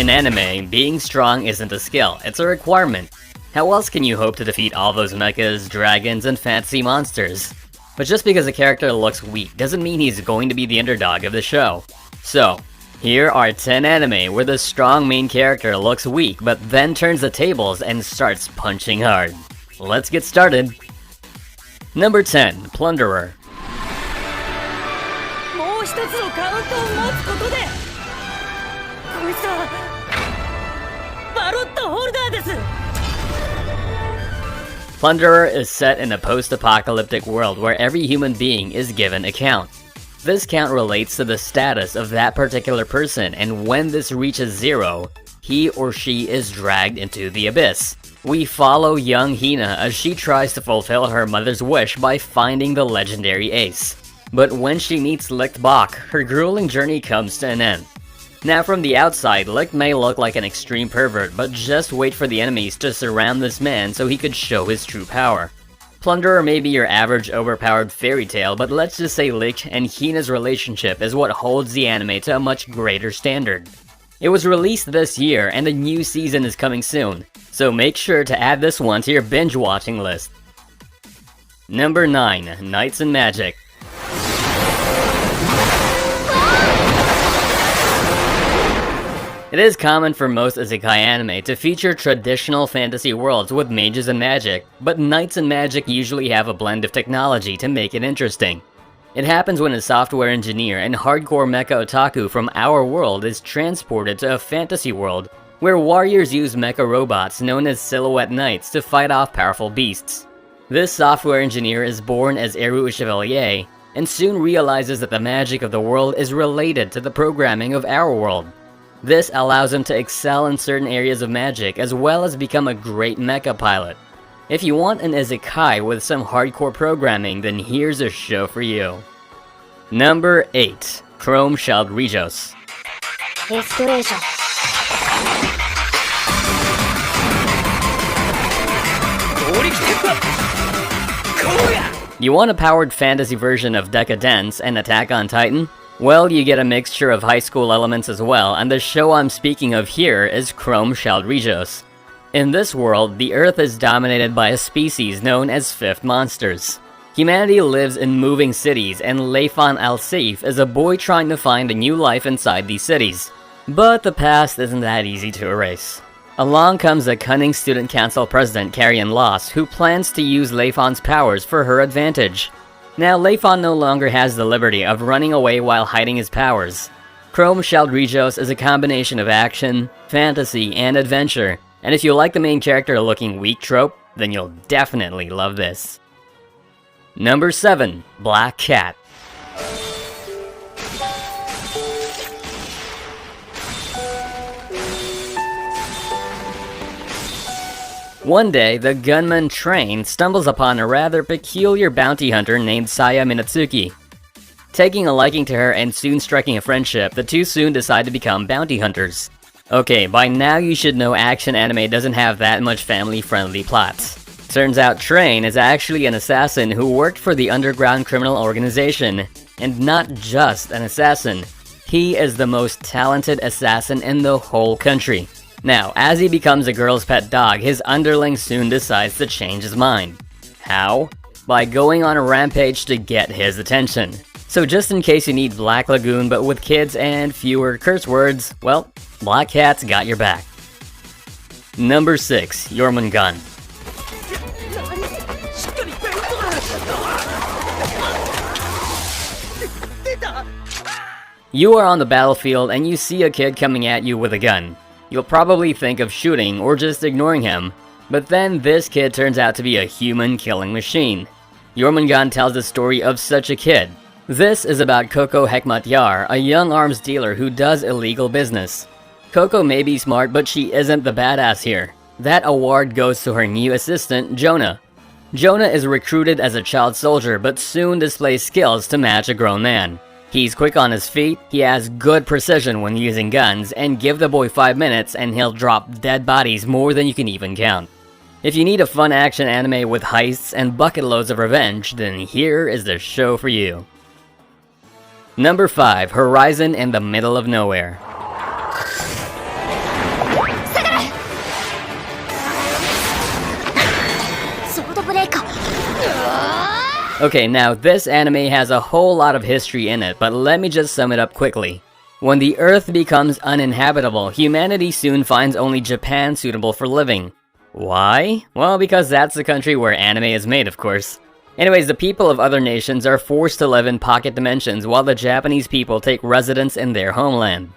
In anime, being strong isn't a skill, it's a requirement. How else can you hope to defeat all those mechas, dragons, and fantasy monsters? But just because a character looks weak doesn't mean he's going to be the underdog of the show. So, here are 10 anime where the strong main character looks weak but then turns the tables and starts punching hard. Let's get started! Number 10. Plunderer. Plunderer is set in a post-apocalyptic world where every human being is given a count. This count relates to the status of that particular person, and when this reaches 0, he or she is dragged into the abyss. We follow young Hina as she tries to fulfill her mother's wish by finding the legendary ace. But when she meets Licht Bach, her grueling journey comes to an end. Now from the outside, Licht may look like an extreme pervert, but just wait for the enemies to surround this man so he could show his true power. Plunderer may be your average overpowered fairy tale, but let's just say Licht and Hina's relationship is what holds the anime to a much greater standard. It was released this year, and a new season is coming soon, so make sure to add this one to your binge watching list. Number 9. Knights and Magic. It is common for most isekai anime to feature traditional fantasy worlds with mages and magic, but Knights and Magic usually have a blend of technology to make it interesting. It happens when a software engineer and hardcore mecha otaku from our world is transported to a fantasy world where warriors use mecha robots known as silhouette knights to fight off powerful beasts. This software engineer is born as Eru Chevalier and soon realizes that the magic of the world is related to the programming of our world. This allows him to excel in certain areas of magic as well as become a great mecha pilot. If you want an isekai with some hardcore programming, then here's a show for you. Number 8. Chrome Shelled Regios. You want a powered fantasy version of Decadence and Attack on Titan? Well, you get a mixture of high school elements as well, and the show I'm speaking of here is Chrome Shelled Regios. In this world, the Earth is dominated by a species known as Fifth Monsters. Humanity lives in moving cities, and Leifan Al-Saif is a boy trying to find a new life inside these cities. But the past isn't that easy to erase. Along comes a cunning student council president, Carrion Loss, who plans to use Leifan's powers for her advantage. Now, Leifan no longer has the liberty of running away while hiding his powers. Chrome Shelled Regios is a combination of action, fantasy, and adventure, and if you like the main character looking weak trope, then you'll definitely love this. Number 7. Black Cat. One day, the gunman Train stumbles upon a rather peculiar bounty hunter named Saya Minatsuki. Taking a liking to her and soon striking a friendship, the two soon decide to become bounty hunters. Okay, by now you should know action anime doesn't have that much family-friendly plots. Turns out Train is actually an assassin who worked for the underground criminal organization. And not just an assassin, he is the most talented assassin in the whole country. Now, as he becomes a girl's pet dog, his underling soon decides to change his mind. How? By going on a rampage to get his attention. So just in case you need Black Lagoon but with kids and fewer curse words, well, Black Cat's got your back. Number 6. Jormungand. You are on the battlefield and you see a kid coming at you with a gun. You'll probably think of shooting or just ignoring him, but then this kid turns out to be a human-killing machine. Jormungand tells the story of such a kid. This is about Coco Hekmatyar, a young arms dealer who does illegal business. Coco may be smart, but she isn't the badass here. That award goes to her new assistant, Jonah. Jonah is recruited as a child soldier, but soon displays skills to match a grown man. He's quick on his feet, he has good precision when using guns, and give the boy 5 minutes and he'll drop dead bodies more than you can even count. If you need a fun action anime with heists and bucket loads of revenge, then here is the show for you. Number 5. Horizon in the Middle of Nowhere. Okay, now this anime has a whole lot of history in it, but let me just sum it up quickly. When the Earth becomes uninhabitable, humanity soon finds only Japan suitable for living. Why? Well, because that's the country where anime is made, of course. Anyways, the people of other nations are forced to live in pocket dimensions while the Japanese people take residence in their homeland.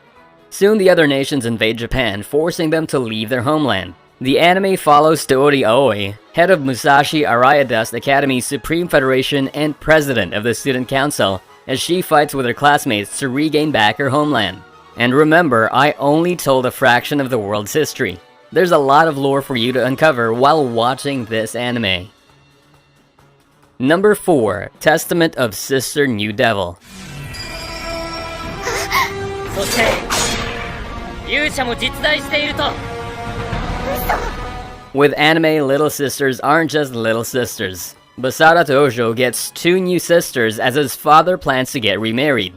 Soon the other nations invade Japan, forcing them to leave their homeland. The anime follows Toori Aoi, head of Musashi Araya Dust Academy's Supreme Federation and president of the Student Council, as she fights with her classmates to regain back her homeland. And remember, I only told a fraction of the world's history. There's a lot of lore for you to uncover while watching this anime. Number 4, Testament of Sister New Devil. With anime, little sisters aren't just little sisters. Basara Tojo gets 2 new sisters as his father plans to get remarried.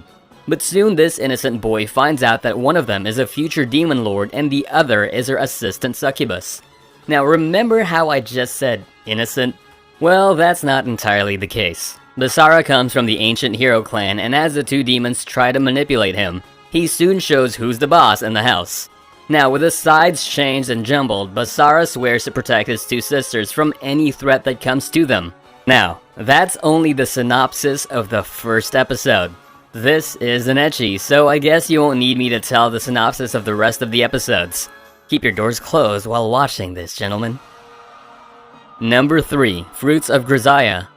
But soon this innocent boy finds out that one of them is a future demon lord and the other is her assistant succubus. Now remember how I just said innocent? Well, that's not entirely the case. Basara comes from the ancient hero clan, and as the 2 demons try to manipulate him, he soon shows who's the boss in the house. Now, with his sides changed and jumbled, Basara swears to protect his 2 sisters from any threat that comes to them. Now, that's only the synopsis of the first episode. This is an ecchi, so I guess you won't need me to tell the synopsis of the rest of the episodes. Keep your doors closed while watching this, gentlemen. Number 3, Fruits of Grisaia.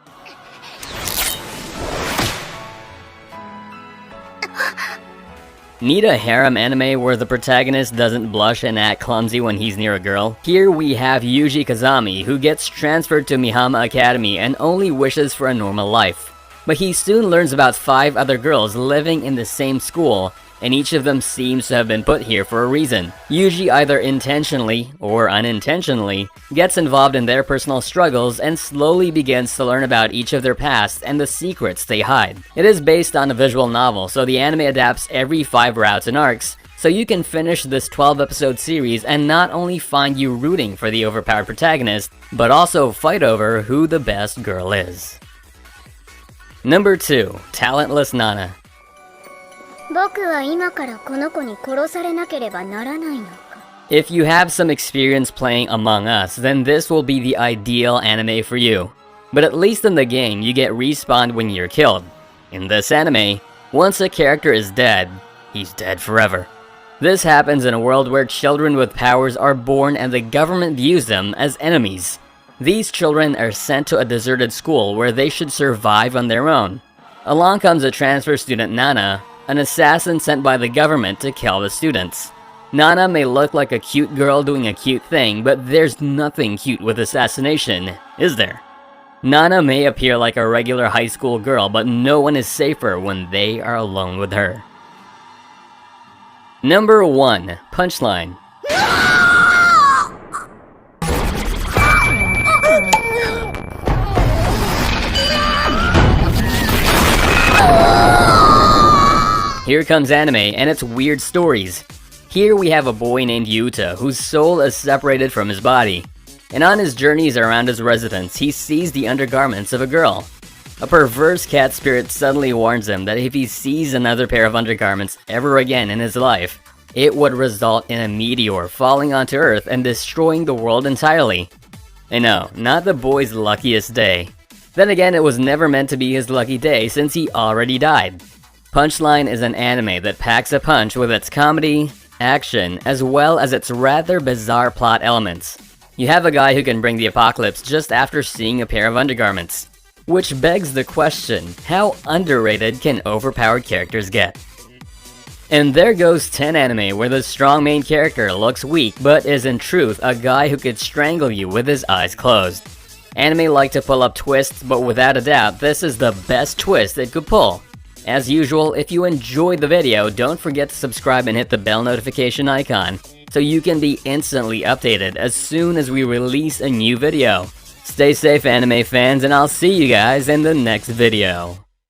Need a harem anime where the protagonist doesn't blush and act clumsy when he's near a girl? Here we have Yuji Kazami, who gets transferred to Mihama Academy and only wishes for a normal life. But he soon learns about 5 other girls living in the same school, and each of them seems to have been put here for a reason. Yuji either intentionally or unintentionally gets involved in their personal struggles and slowly begins to learn about each of their past and the secrets they hide. It is based on a visual novel, so the anime adapts every 5 routes and arcs, so you can finish this 12-episode series and not only find you rooting for the overpowered protagonist, but also fight over who the best girl is. Number 2, Talentless Nana. If you have some experience playing Among Us, then this will be the ideal anime for you. But at least in the game, you get respawned when you're killed. In this anime, once a character is dead, he's dead forever. This happens in a world where children with powers are born and the government views them as enemies. These children are sent to a deserted school where they should survive on their own. Along comes a transfer student Nana, an assassin sent by the government to kill the students. Nana may look like a cute girl doing a cute thing, but there's nothing cute with assassination, is there? Nana may appear like a regular high school girl, but no one is safer when they are alone with her. Number 1, Punchline. Here comes anime and its weird stories. Here we have a boy named Yuta whose soul is separated from his body. And on his journeys around his residence, he sees the undergarments of a girl. A perverse cat spirit suddenly warns him that if he sees another pair of undergarments ever again in his life, it would result in a meteor falling onto Earth and destroying the world entirely. I know, not the boy's luckiest day. Then again, it was never meant to be his lucky day since he already died. Punchline is an anime that packs a punch with its comedy, action, as well as its rather bizarre plot elements. You have a guy who can bring the apocalypse just after seeing a pair of undergarments. Which begs the question, how underrated can overpowered characters get? And there goes 10 anime where the strong main character looks weak but is in truth a guy who could strangle you with his eyes closed. Anime like to pull up twists, but without a doubt this is the best twist it could pull. As usual, if you enjoyed the video, don't forget to subscribe and hit the bell notification icon so you can be instantly updated as soon as we release a new video. Stay safe, anime fans, and I'll see you guys in the next video.